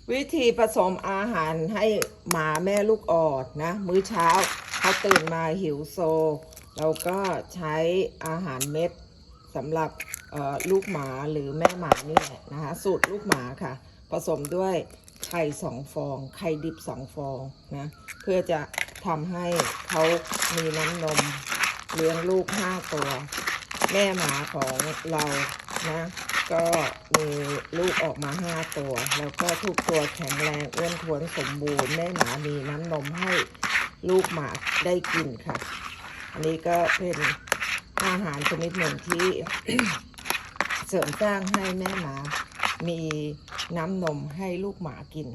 วิธีผสมอาหารให้หมาแม่ลูกอ่อนนะมื้อเช้าเขาตื่นมาหิวโซเราก็ใช้อาหารเม็ดสำหรับลูกหมาหรือแม่หมานี่แหละนะคะสูตรลูกหมาค่ะผสมด้วยไข่2 ฟองไข่ดิบ2 ฟองนะเพื่อจะทำให้เขามีน้ำนมเลี้ยงลูก5 ตัวแม่หมาของเรานะก็มีลูกออกมา5 ตัวแล้วก็ทุกตัวแข็งแรงอ้วนท้วนสมบูรณ์แม่หมามีน้ำนมให้ลูกหมาได้กินค่ะอันนี้ก็เป็นอาหารชนิดหนึ่งที่ เสริมสร้างให้แม่หมามีน้ำนมให้ลูกหมากิน